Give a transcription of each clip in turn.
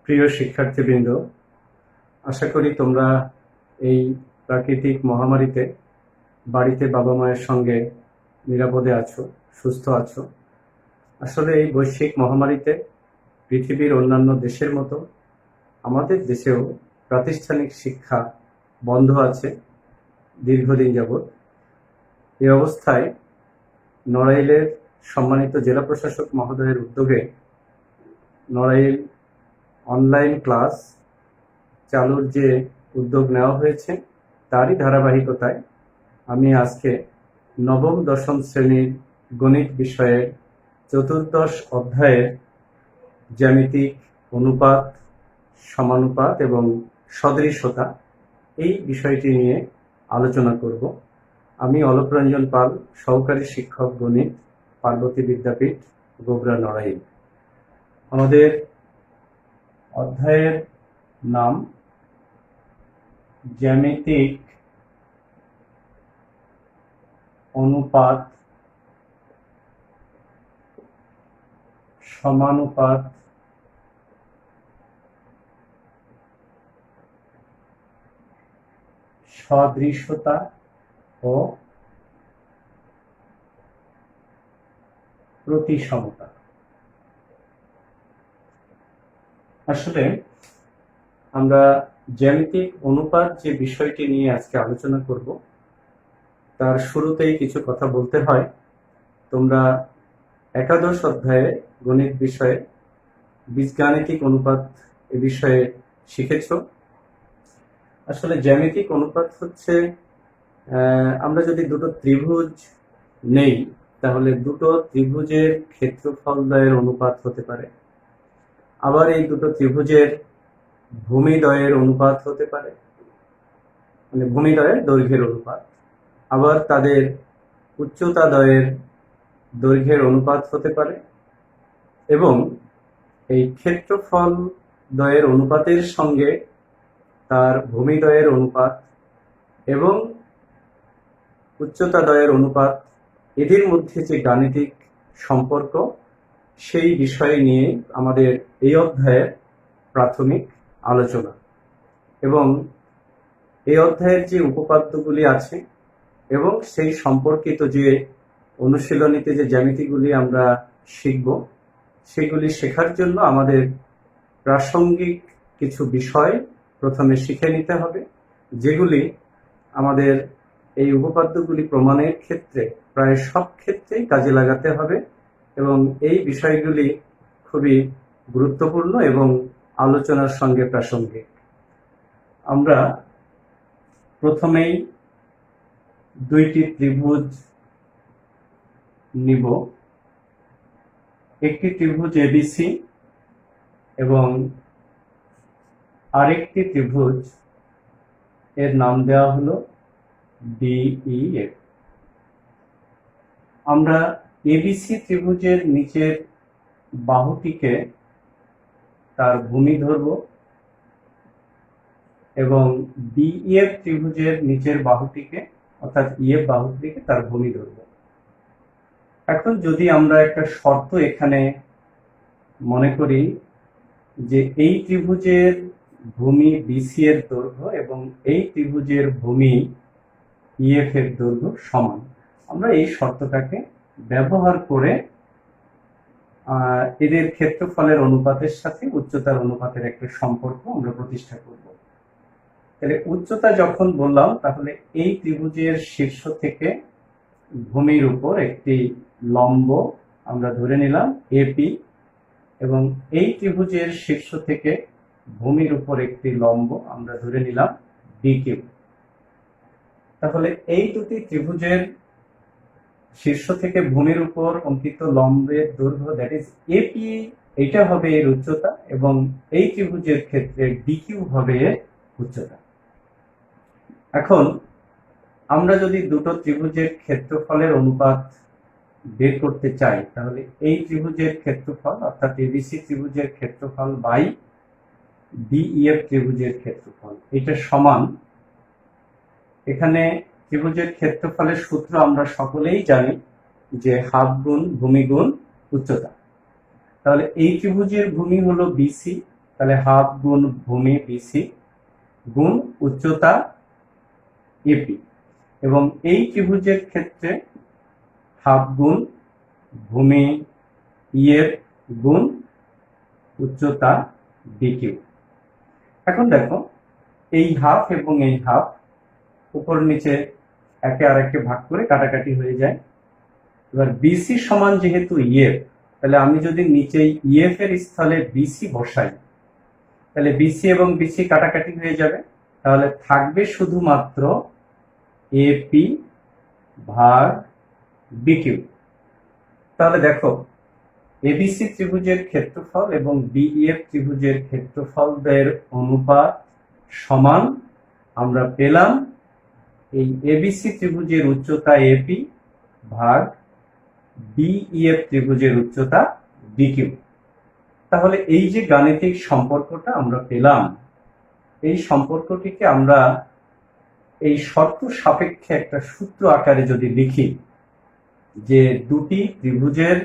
প্রিয় শিক্ষার্থীবৃন্দ, আশা করি তোমরা এই প্রাকৃতিক মহামারীতে বাড়িতে বাবা মায়ের সঙ্গে নিরাপদে আছো, সুস্থ আছো। আসলে এই বৈশ্বিক মহামারীতে পৃথিবীর অন্যান্য দেশের মতো আমাদের দেশেও প্রাতিষ্ঠানিক শিক্ষা বন্ধ আছে দীর্ঘদিন যাবৎ। এই অবস্থায় নড়াইলের সম্মানিত জেলা প্রশাসক মহোদয়ের উদ্যোগে নড়াইল অনলাইন ক্লাস চালুর যে উদ্যোগ নেওয়া হয়েছে তারই ধারাবাহিকতায় আমি আজকে নবম দশম শ্রেণীর গণিত বিষয়ের চতুর্দশ অধ্যায়ের জ্যামিতিক অনুপাত, সমানুপাত এবং সদৃশতা এই বিষয়টি নিয়ে আলোচনা করব। আমি অলোক রঞ্জন পাল, সহকারী শিক্ষক গণিত, পার্বতী বিদ্যাপীঠ, গোবরা, নড়াইল। আমাদের অধ্যায়ের নাম জ্যামিতিক অনুপাত, সমানুপাত, সদৃশতা ও প্রতিসমতা। আসলে আমরা জ্যামিতিক অনুপাত যে বিষয়টি নিয়ে আজকে আলোচনা করব তার শুরুতেই কিছু কথা বলতে হয়। তোমরা একাদশ অধ্যায়ে গণিত বিষয়ে বীজগাণিতিক অনুপাত এ বিষয়ে শিখেছ। আসলে জ্যামিতিক অনুপাত হচ্ছে আমরা যদি দুটো ত্রিভুজ নেই তাহলে দুটো ত্রিভুজের ক্ষেত্রফলদ্বয়ের অনুপাত হতে পারে, আবার এই দুটো ত্রিভুজের ভূমিদ্বয়ের অনুপাত হতে পারে, মানে ভূমিদ্বয়ের দৈর্ঘ্যের অনুপাত, আবার তাদের উচ্চতাদ্বয়ের দৈর্ঘ্যের অনুপাত হতে পারে, এবং এই ক্ষেত্রফল দ্বয়ের অনুপাতের সঙ্গে তার ভূমিদ্বয়ের অনুপাত এবং উচ্চতাদ্বয়ের অনুপাত, এদের মধ্যে যে গাণিতিক সম্পর্ক সেই বিষয় নিয়ে আমাদের এই অধ্যায়ের প্রাথমিক আলোচনা। এবং এই অধ্যায়ের যে উপপাদ্যগুলি আছে এবং সেই সম্পর্কিত যে অনুশীলনীতে যে জ্যামিতিগুলি আমরা শিখব সেগুলি শেখার জন্য আমাদের প্রাসঙ্গিক কিছু বিষয় প্রথমে শিখে নিতে হবে, যেগুলি আমাদের এই উপপাদ্যগুলি প্রমাণের ক্ষেত্রে প্রায় সব ক্ষেত্রেই কাজে লাগাতে হবে, এবং এই বিষয়গুলি খুবই গুরুত্বপূর্ণ এবং আলোচনার সঙ্গে প্রাসঙ্গিক। আমরা প্রথমেই দুইটি ত্রিভুজ নিব। একটি ত্রিভুজ এবিসি এবং আরেকটি ত্রিভুজ এর নাম দেওয়া হলো ডিইএফ। আমরা এবিসি ত্রিভুজের নিচের বাহুটিকে তার ভূমি ধরব এবং ডিইএফ ত্রিভুজের নিচের বাহুটিকে অর্থাৎ ইএফ বাহুটিকে তার ভূমি ধরব। এখন যদি আমরা একটা শর্ত এখানে মনে করি যে এই ত্রিভুজের ভূমি বিসি এর দৈর্ঘ্য এবং এই ত্রিভুজের ভূমি ইএফ এর দৈর্ঘ্য সমান, আমরা এই শর্তটাকে ব্যবহার করে এদের ক্ষেত্রফলের অনুপাতের সাথে উচ্চতার অনুপাতের একটা সম্পর্ক আমরা প্রতিষ্ঠা করব। তাহলে উচ্চতা যখন বললাম, তাহলে এই ত্রিভুজের শীর্ষ থেকে ভূমির উপর একটি লম্ব আমরা ধরে নিলাম এপি, এবং এই ত্রিভুজের শীর্ষ থেকে ভূমির উপর একটি লম্ব আমরা ধরে নিলাম ডিকিউ। তাহলে এই দুটি ত্রিভুজের শীর্ষ থেকে ভূমির উপর অঙ্কিত লম্বের দৈর্ঘ্য, দ্যাট ইজ এপি, এটা হবে এর উচ্চতা, এবং এই ত্রিভুজের ক্ষেত্রে ডিকিউ হবে এর উচ্চতা। এখন আমরা যদি দুটো ত্রিভুজের ক্ষেত্রফলের অনুপাত বের করতে চাই তাহলে এই ত্রিভুজের ক্ষেত্রফল অর্থাৎ এবিসি ত্রিভুজের ক্ষেত্রফল বাই ডিইএফ ত্রিভুজের ক্ষেত্রফল, এটা সমান, এখানে ত্রিভুজের ক্ষেত্রফলের সূত্র আমরা সকলেই জানি যে হাফ গুণ ভূমি গুণ উচ্চতা। তাহলে এই ত্রিভুজের ভূমি হলো বিসি তাহলে হাফ গুণ ভূমি বিসি গুণ উচ্চতা এপি, এবং এই ত্রিভুজের ক্ষেত্রে হাফ গুণ ভূমি ইএফ গুণ উচ্চতা ডিকিউ। এখন দেখো এই হাফ এবং এই হাফ উপর নিচে একে আরেককে ভাগ করে কাটাকাটি হয়ে যায়। এবার বিসি সমান যেহেতু ইএফ, তাহলে আমি যদি নিচে ইএফ এর স্থলে বিসি বসাই, তাহলে বিসি এবং বিসি কাটাকাটি হয়ে যাবে, তাহলে থাকবে শুধুমাত্র এপি ভাগ বিকিউ। তাহলে দেখো এবিসি ত্রিভুজের ক্ষেত্রফল এবং বিইএফ ত্রিভুজের ক্ষেত্রফলদের অনুপাত সমান। আমরা পেলাম এই এবিসি ত্রিভুজের উচ্চতা এপি ভাগ বিইএফ ত্রিভুজের উচ্চতা বিকিউ। তাহলে এই যে গাণিতিক সম্পর্কটা আমরা পেলাম, এই সম্পর্কটিকে আমরা এই শর্ত সাপেক্ষে একটা সূত্র আকারে যদি লিখি, যে দুটি ত্রিভুজের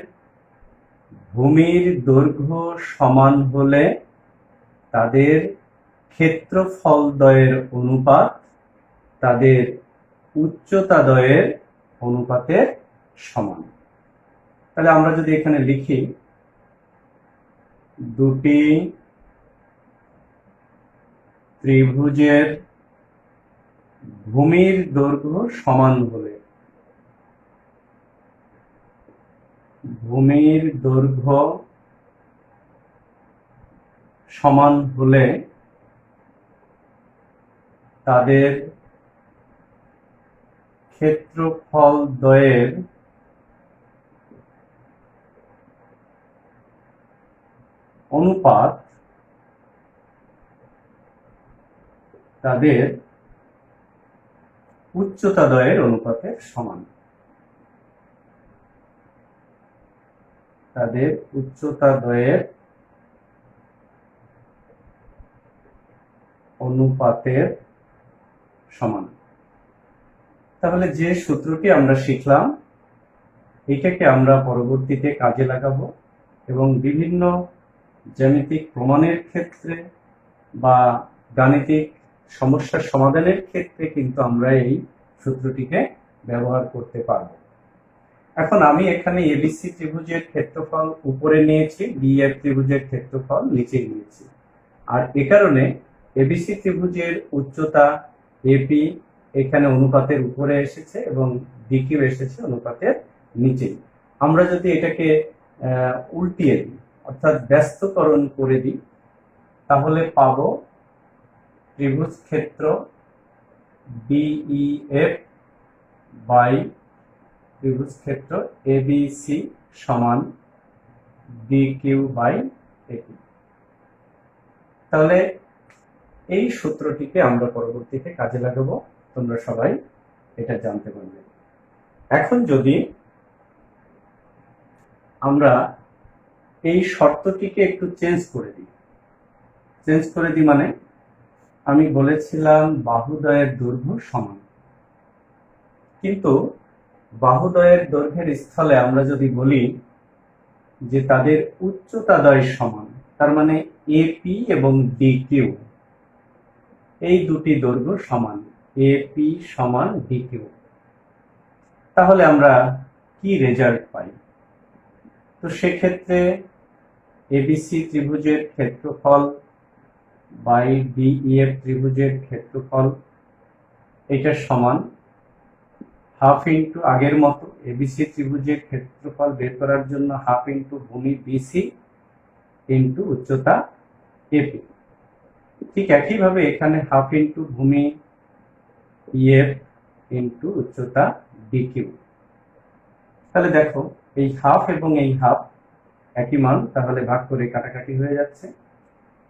ভূমির দৈর্ঘ্য সমান হলে তাদের ক্ষেত্রফলদ্বয়ের অনুপাত তাদের উচ্চতাদ্বয়ের অনুপাতের সমান। তাহলে আমরা যদি এখানে লিখি, দুটি ত্রিভুজের ভূমির দৈর্ঘ্য সমান হলে, ভূমির দৈর্ঘ্য সমান হলে তাদের ক্ষেত্রফলদ্বয়ের অনুপাত তাদের উচ্চতাদ্বয়ের অনুপাতের সমান। তাদের উচ্চতাদ্বয়ের অনুপাতের সমান। তাহলে যে সূত্রটি আমরা শিখলাম, এটাকে আমরা পরবর্তীতে কাজে লাগাবো এবং বিভিন্ন জ্যামিতিক প্রমাণের ক্ষেত্রে বা গাণিতিক সমস্যার সমাধানের ক্ষেত্রে কিন্তু আমরা এই সূত্রটিকে ব্যবহার করতে পারব। এখন আমি এখানে এবিসি ত্রিভুজের ক্ষেত্রফল উপরে নিয়েছি, বিএফ ত্রিভুজের ক্ষেত্রফল নিচে নিয়েছি, আর এ কারণে এবিসি ত্রিভুজের উচ্চতা এপি এখানে অনুপাতের উপরে এসেছে এবং ডিকিউ এসেছে অনুপাতের নিচে। আমরা যদি এটাকে উল্টিয়ে দিই, অর্থাৎ ব্যস্তকরণ করে দিই, তাহলে পাবো ত্রিভুজ ক্ষেত্র বিইএফ বাই ত্রিভুজ ক্ষেত্র এবিসি সমান ডিকিউ বাই এপি। তাহলে এই সূত্রটিকে আমরা পরবর্তীতে কাজে লাগাবো, তোমরা সবাই এটা জানতে পারবে। এখন যদি আমরা এই শর্তটিকে একটু চেঞ্জ করে দিই, মানে আমি বলেছিলাম বাহুদ্বয়ের দৈর্ঘ্য সমান, কিন্তু বাহুদ্বয়ের দৈর্ঘ্যের স্থলে আমরা যদি বলি যে তাদের উচ্চতাদ্বয় সমান, তার মানে এপি এবং ডিকিউ এই দুটি দৈর্ঘ্য সমান, এপি সমান ডিকিউ, তাহলে আমরা কি রেজাল্ট পাই? তো সেক্ষেত্রে এবিসি ত্রিভুজের ক্ষেত্রফল বাই বিইএফ ত্রিভুজের ক্ষেত্রফল এটা সমান হাফ ইন্টু আগের মতো এবিসি ত্রিভুজের ক্ষেত্রফল বের করার জন্য হাফ ইন্টু ভূমি বিসি ইন্টু উচ্চতা এপি। ঠিক একইভাবে এখানে হাফ ইন্টু ভূমি ইএফ ইন্টু উচ্চতা ডিকিউ। তাহলে দেখো এই হাফ এবং এই হাফ একই মান, তাহলে ভাগ করে কাটাকাটি হয়ে যাচ্ছে।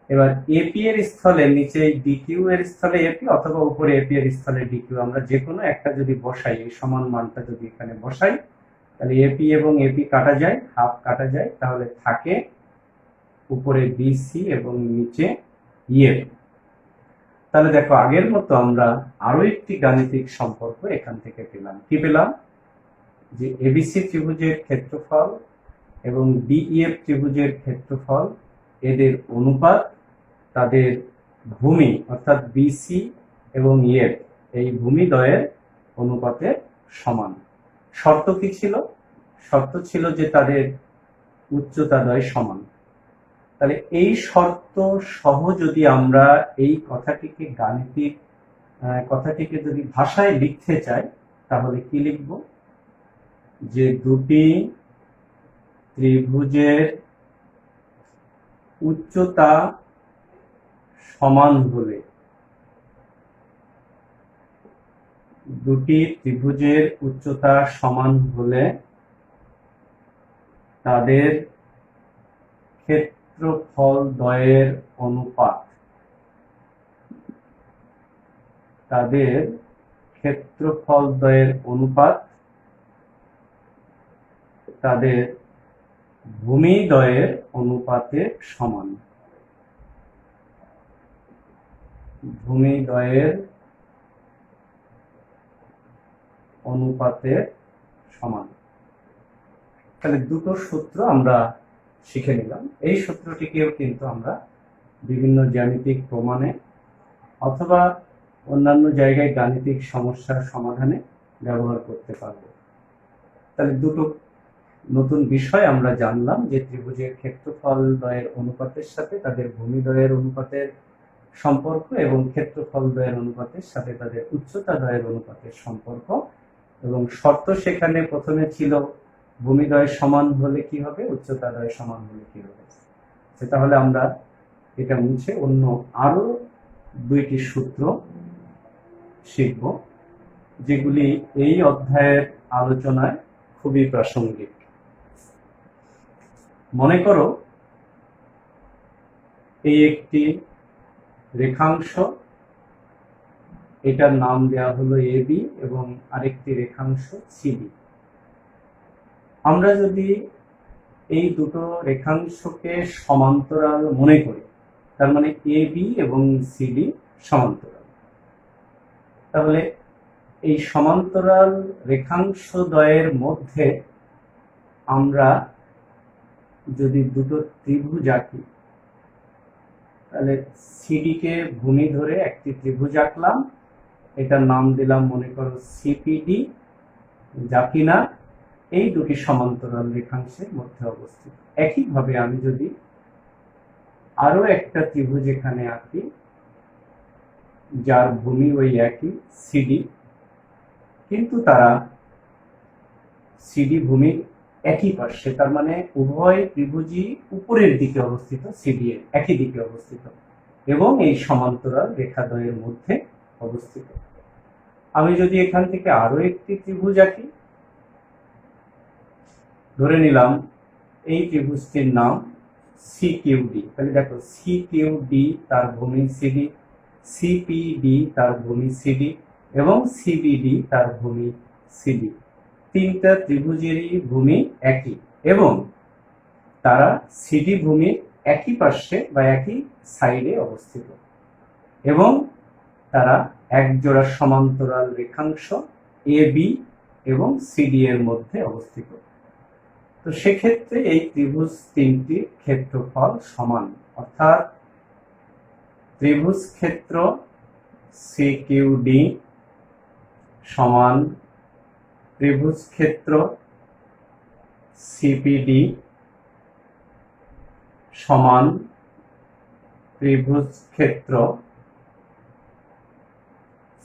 এবার এপি এর স্থলে নিচে ডিকিউ এর স্থলে এপি অথবা উপরে এপি এর স্থলে ডিকিউ, আমরা যে কোনো একটা যদি বসাই, এই সমান মানটা যদি এখানে বসাই, তাহলে এপি এবং এপি কাটা যায়, হাফ কাটা যায়, তাহলে থাকে উপরে বিসি এবং নিচে ইএফ। তাহলে দেখো আগের মতো আমরা আরো একটি গাণিতিক সম্পর্ক এখান থেকে পেলাম। কি পেলাম? যে এবিসি ত্রিভুজের ক্ষেত্রফল এবং বিইএফ ত্রিভুজের ক্ষেত্রফল এদের অনুপাত তাদের ভূমি অর্থাৎ বিসি এবং এর এই ভূমিদ্বয়ের অনুপাতে সমান। শর্ত কি ছিল? শর্ত ছিল যে তাদের উচ্চতাদ্বয় সমান। তাহলে এই শর্ত সহ যদি আমরা এই কথাটিকে যদি ভাষায় লিখতে চাই তাহলে কি লিখব? যে দুটি ত্রিভুজের উচ্চতা সমান হলে, দুটি ত্রিভুজের উচ্চতা সমান হলে তাদের ক্ষেত্রফলদ্বয়ের অনুপাত, তাদের ক্ষেত্রফলদ্বয়ের অনুপাত তাদের ভূমিদ্বয়ের অনুপাতের সমান। ভূমিদ্বয়ের অনুপাতের সমান। তাহলে দুটো সূত্র আমরা শিখে নিলাম। এই সূত্রটিকেও কিন্তু আমরা বিভিন্ন জ্যামিতিক প্রমাণে অথবা অন্যান্য জায়গায় গাণিতিক সমস্যার সমাধানে ব্যবহার করতে পারব। তাহলে দুটো নতুন বিষয় আমরা জানলাম, যে ত্রিভুজের ক্ষেত্রফলদ্বয়ের অনুপাতের সাথে তাদের ভূমিদ্বয়ের অনুপাতের সম্পর্ক এবং ক্ষেত্রফলদ্বয়ের অনুপাতের সাথে তাদের উচ্চতাদ্বয়ের অনুপাতের সম্পর্ক। এবং শর্ত সেখানে প্রথমে ছিল ভূমিদ্বয় সমান হলে কি হবে, উচ্চতাদ্বয় সমান হলে কি হবে। তাহলে আমরা এটা মুছে অন্য আরো দুইটি সূত্র শিখব, যেগুলি এই অধ্যায়ের আলোচনায় খুবই প্রাসঙ্গিক। মনে করো এই একটি রেখাংশ, এটার নাম দেওয়া হলো এবি এবং আরেকটি রেখাংশ সিডি। আমরা যদি এই দুটো রেখাংশকে সমান্তরাল মনে করি, তার মানে এবি এবং সিডি সমান্তরাল, তাহলে এই সমান্তরাল রেখাংশদ্বয়ের মধ্যে আমরা যদি দুটো ত্রিভুজ আঁকি, তাহলে সিডিকে ভূমি ধরে একটি ত্রিভুজ আঁকলাম, এটার নাম দিলাম মনে করো সিপিডি, যা কিনা এই দুটি সমান্তরাল রেখাংশের মধ্যে অবস্থিত। একইভাবে আমি যদি আরো একটা ত্রিভুজ এখানে আঁকি, যার ভূমি ওই একই সিডি, কিন্তু তারা সিডি ভূমির একই পার্শ্বে, তার মানে উভয় ত্রিভুজই উপরের দিকে অবস্থিত, সিডি এর একই দিকে অবস্থিত এবং এই সমান্তরাল রেখাদ্বয়ের মধ্যে অবস্থিত। আমি যদি এখান থেকে আরো একটি ত্রিভুজ আঁকি, ধরে নিলাম এই ত্রিভুজটির নাম সিকিউডি, তাহলে দেখো সিকিউডি তার ভূমি সিডি, সিপিডি তার ভূমি সিডি এবং সিবিডি তার ভূমি সিডি। তিনটা ত্রিভুজেরই ভূমি একই এবং তারা সিডি ভূমির একই পার্শ্বে বা একই সাইডে অবস্থিত এবং তারা এক জোড়া সমান্তরাল রেখাংশ এবি এবং সিডি এর মধ্যে অবস্থিত। তো সেক্ষেত্রে এই ত্রিভুজ তিনটির ক্ষেত্রফল সমান, অর্থাৎ ত্রিভুজ ক্ষেত্র সিকিউডি সমান ত্রিভুজ ক্ষেত্র সিপিডি সমান ত্রিভুজ ক্ষেত্র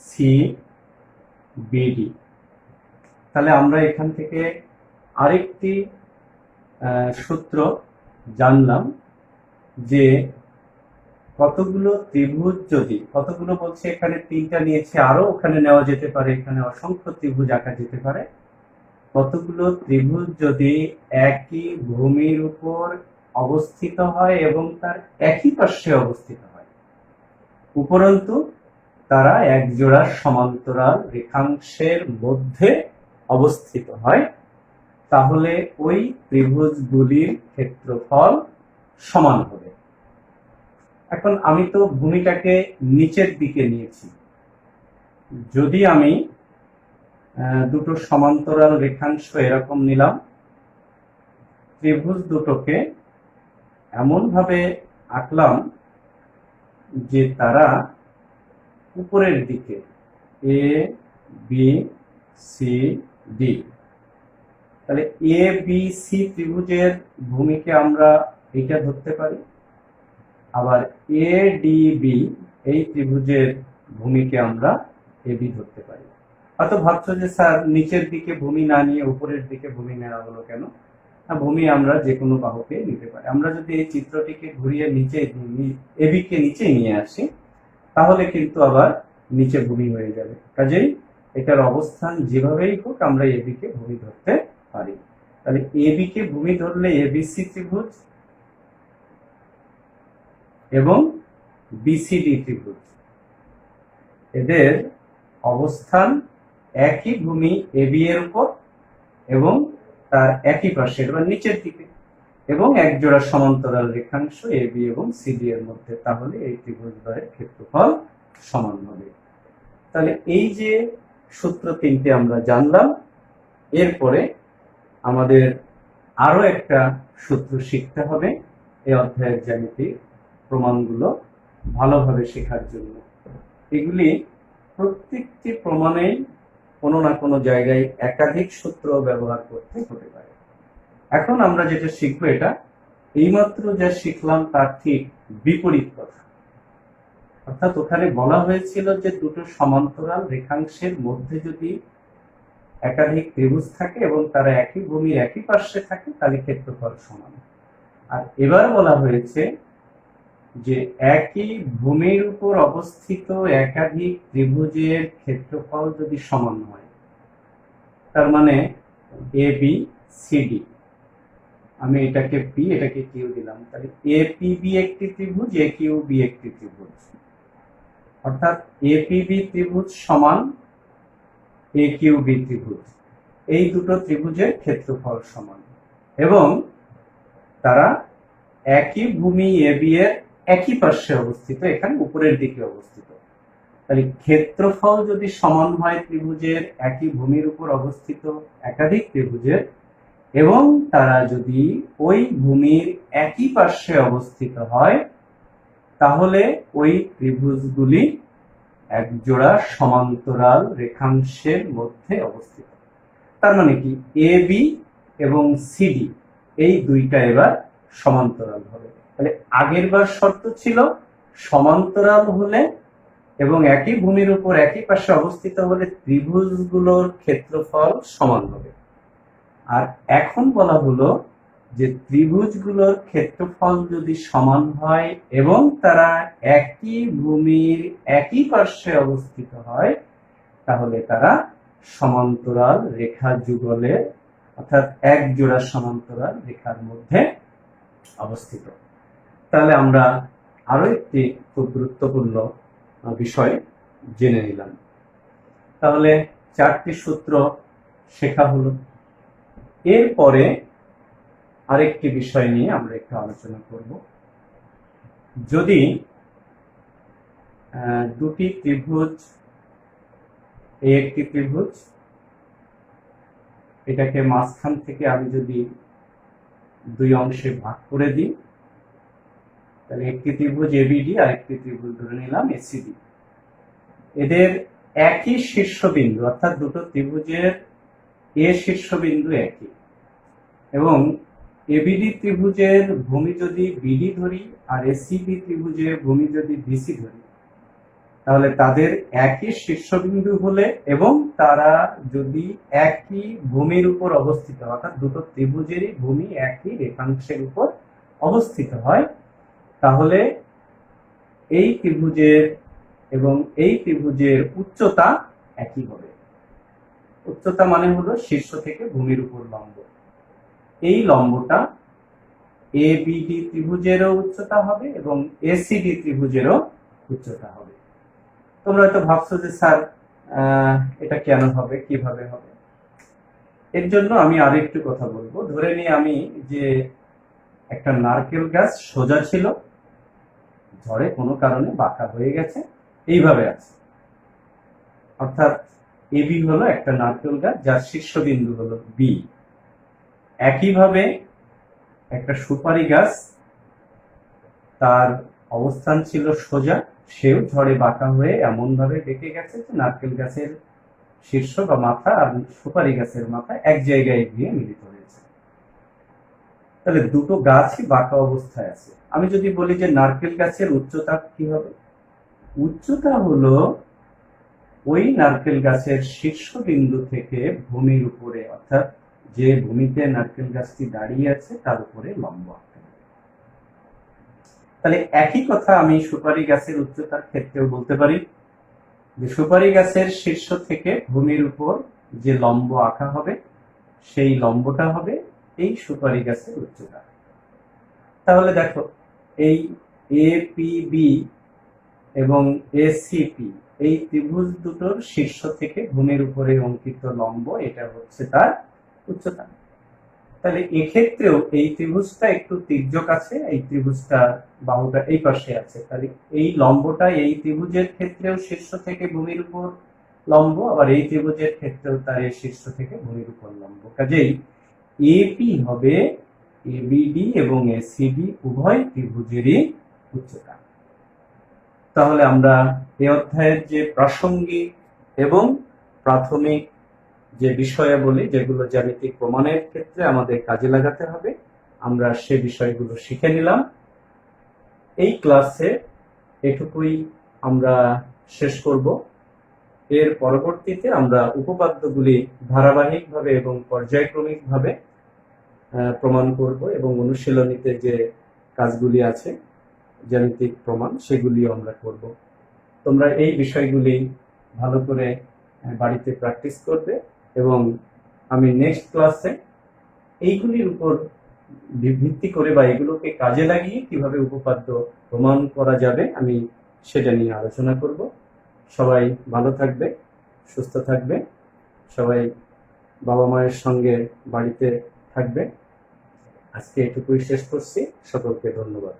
সিবিডি। তাহলে আমরা এখান থেকে আরেকটি সূত্র জানলাম, যে কতগুলো ত্রিভুজ যদি, কতগুলো বলছে এখানে তিনটা নিয়েছে, আরো ওখানে নেওয়া যেতে পারে, এখানে অসংখ্য ত্রিভুজ আঁকা যেতে পারে। কতগুলো ত্রিভুজ যদি একই ভূমির উপর অবস্থিত হয় এবং তার একই পার্শ্বে অবস্থিত হয়, উপরন্তু তারা এক জোড়া সমান্তরাল রেখাংশের মধ্যে অবস্থিত হয়, তাহলে ওই ত্রিভুজগুলির ক্ষেত্রফল সমান হবে। এখন আমি তো ভূমিটাকে নিচের দিকে নিয়েছি, যদি আমি দুটো সমান্তরাল রেখাংশ এরকম নিলাম, ত্রিভুজ দুটোকে এমন ভাবে আঁকলাম যে তারা উপরের দিকে এ বি সি ডি, তাহলে এ বি সি ত্রিভুজের ভূমিকে আমরা এটা ধরতে পারি, আবার এ ডি বি এই ত্রিভুজের ভূমিকে আমরা এ বি ধরতে পারি। হয়তো ভাবছো যে স্যার নিচের দিকে ভূমি না নিয়ে উপরের দিকে ভূমি নেওয়া হলো কেন? ভূমি আমরা যে কোনো বাহুকে নিতে পারি। আমরা যদি এই চিত্রটিকে ঘুরিয়ে নিচে এবি কে নিচে নিয়ে আসি তাহলে কিন্তু আবার নিচে ভূমি হয়ে যাবে। কাজেই এটার অবস্থান যেভাবেই হোক আমরা এবি কে ভূমি ধরতে পারি। তাহলে এবি কে ভূমি ধরলে এবিসি ত্রিভুজ এবং বিসিডি ত্রিভুজ, এদের অবস্থান একই ভূমি এবি এর উপর এবং তার একই পাশে বা নিচের দিকে, এবং এক জোড়া সমান্তরাল রেখাংশ এবি এবং সিডি এর মধ্যে, তাহলে এই ত্রিভুজদ্বয়ের ক্ষেত্রফল সমান হবে। তাহলে এই যে সূত্র তিনটে আমরা জানলাম, এরপরে আমাদের আরো একটা সূত্র শিখতে হবে এই অধ্যায়ের জ্যামিতির প্রমাণগুলো ভালোভাবে শেখার জন্য। এগুলি প্রত্যেকটি প্রমাণেই কোনো না কোনো জায়গায় একাধিক সূত্র ব্যবহার করতে হতে পারে। এখন আমরা যেটা শিখবো এটা এইমাত্র যা শিখলাম তার ঠিক বিপরীত কথা। অর্থাৎ ওখানে বলা হয়েছিল যে দুটো সমান্তরাল রেখাংশের মধ্যে যদি একাধিক ত্রিভুজ থাকে এবং তারা একই ভূমির একই পার্শ্বে থাকে তাহলে ক্ষেত্রফল সমান। আর এবার বলা হয়েছে যে একই ভূমির উপর অবস্থিত একাধিক ত্রিভুজের ক্ষেত্রফল যদি সমান হয়, তার মানে এ বি সিডি, আমি এটাকে বি এটাকে কিউ দিলাম, তাহলে এ পি বি একটি ত্রিভুজ, এ কিউ বি একটি ত্রিভুজ, অর্থাৎ এ পি বি ত্রিভুজ সমান এ কিউ বি ত্রিভুজ, এই দুটো ত্রিভুজের ক্ষেত্রফল সমান এবং তারা একই ভূমি এ বি এর একই পার্শ্বে অবস্থিত, এখানে উপরের দিকে অবস্থিত। তাহলে ক্ষেত্রফল যদি সমান হয় ত্রিভুজের একই ভূমির উপর অবস্থিত একাধিক ত্রিভুজের, এবং তারা যদি ওই ভূমির একই পার্শ্বে অবস্থিত হয়, তাহলে ওই ত্রিভুজগুলি এক জোড়া সমান্তরাল রেখাংশের মধ্যে অবস্থিত। তার মানে কি এ বি এবং সিডি এই দুইটা এবার সমান্তরাল হবে। তাহলে আগের বার শর্ত ছিল সমান্তরাল হলে এবং একই ভূমির উপর একই পাশে অবস্থিত হলে ত্রিভুজগুলোর ক্ষেত্রফল সমান হবে। আর এখন বলা হলো যে ত্রিভুজগুলোর ক্ষেত্রফল যদি সমান হয় এবং তারা একই ভূমির একই পার্শ্বে অবস্থিত হয়, তাহলে তারা সমান্তরাল রেখা যুগলের অর্থাৎ এক জোড়া সমান্তরাল রেখার মধ্যে অবস্থিত। তাহলে আমরা আরো একটি খুব গুরুত্বপূর্ণ বিষয় জেনে নিলাম। তাহলে চারটি সূত্র শেখা হলো। এরপরে আরেকটি বিষয় নিয়ে আমরা একটু আলোচনা করব। যদি দুটি ত্রিভুজ, এই একটি ত্রিভুজ, এটাকে মাঝখান থেকে আমি যদি দুই অংশে ভাগ করে দিই, তাহলে একটি ত্রিভুজ এবিডি আর একটি ত্রিভুজ ধরে নিলাম এসিডি, এদের একই শীর্ষবিন্দু অর্থাৎ দুটো ত্রিভুজের এ শীর্ষবিন্দু একই, এবং এবিডি ত্রিভুজের ভূমি যদি বিডি ধরি আর এসিবি ত্রিভুজের ভূমি যদি বিসি ধরি, তাহলে তাদের একই শীর্ষবিন্দু হলে এবং তারা যদি একই ভূমির উপর অবস্থিত, অর্থাৎ দুটো ত্রিভুজেরই ভূমি একই রেখাংশের উপর অবস্থিত হয়, তাহলে এই ত্রিভুজের এবং এই ত্রিভুজের উচ্চতা একই হবে। উচ্চতা মানে হলো শীর্ষ থেকে ভূমির উপর লম্ব। এই লম্বটা এবিডি ত্রিভুজেরও উচ্চতা হবে এবং এসিডি ত্রিভুজেরও উচ্চতা হবে। তোমরা হয়তো ভাবছো যে স্যার এটা কেন হবে, কিভাবে হবে? এর জন্য আমি আরো একটু কথা বলবো। ধরে নিই আমি যে একটা নারকেল গাছ সোজা ছিল, ঝড়ে কোনো কারণে বাঁকা হয়ে গেছে, এইভাবে আছে, অর্থাৎ এবি হলো একটা নারকেল গাছ যার শীর্ষবিন্দু হলো বি। একইভাবে একটা সুপারি গাছ, তার অবস্থান ছিল সোজা, সেও ঝড়ে বাঁকা হয়ে এমন ভাবে বেঁকে গেছে যে নারকেল গাছের শীর্ষ বা মাথা আর সুপারি গাছের মাথা এক জায়গায় গিয়ে মিলিত হয়েছে। তাহলে দুটো গাছই বাঁকা অবস্থায় আছে। আমি যদি বলি যে নারকেল গাছের উচ্চতা কি হবে, উচ্চতা হলো ওই নারকেল গাছের শীর্ষবিন্দু থেকে ভূমির উপরে, অর্থাৎ যে ভূমিতে নারকেল গাছটি দাঁড়িয়ে আছে তার উপরে লম্ব আঁকতে হবে। তাহলে একই কথা আমি সুপারি গাছের উচ্চতার ক্ষেত্রেও বলতে পারি যে সুপারি গাছের শীর্ষ থেকে ভূমির উপর যে লম্ব আঁকা হবে সেই লম্বটা হবে এই সুপারি গাছের উচ্চতা। তাহলে দেখো, এই এপিবি এবং এসিপি এই ত্রিভুজ দুটোর শীর্ষ থেকে ভূমির উপরে অঙ্কিত লম্ব, এটা হচ্ছে তার উচ্চতা। তাহলে এক্ষেত্রেও এই ত্রিভুজটা একটু তির্যক আছে, এই ত্রিভুজটা বাহুটা এই পাশে আছে, তাহলে এই লম্বটা এই ত্রিভুজের ক্ষেত্রেও শীর্ষ থেকে ভূমির উপর লম্ব, আবার এই ত্রিভুজের ক্ষেত্রেও তার এই শীর্ষ থেকে ভূমির উপর লম্ব। কাজেই এপি হবে এবিডি এবং এসিডি উভয় ত্রিভুজেরই উচ্চতা। তাহলে আমরা এই অধ্যায়ের যে প্রাসঙ্গিক এবং প্রাথমিক যে বিষয়াবলী, যেগুলো জ্যামিতিক প্রমাণের ক্ষেত্রে আমাদের কাজে লাগাতে হবে, আমরা সে বিষয়গুলো শিখে নিলাম। এই ক্লাসে এটুকুই আমরা শেষ করব। এর পরবর্তীতে আমরা উপপাদ্যগুলি ধারাবাহিকভাবে এবং পর্যায়ক্রমিকভাবে প্রমাণ করব এবং অনুশীলনীতে যে কাজগুলি আছে জ্যামিতিক প্রমাণ সেগুলিও আমরা করব। তোমরা এই বিষয়গুলি ভালো করে বাড়িতে প্র্যাকটিস করবে এবং আমি নেক্সট ক্লাসে এইগুলির উপর ভিত্তি করে বা এগুলোকে কাজে লাগিয়ে কিভাবে উপপাদ্য প্রমাণ করা যাবে আমি সেটা নিয়ে আলোচনা করব। সবাই ভালো থাকবে, সুস্থ থাকবে, সবাই বাবা মায়ের সঙ্গে বাড়িতে থাকবে। আজকে এটুকুই শেষ করছি। সকলকে ধন্যবাদ।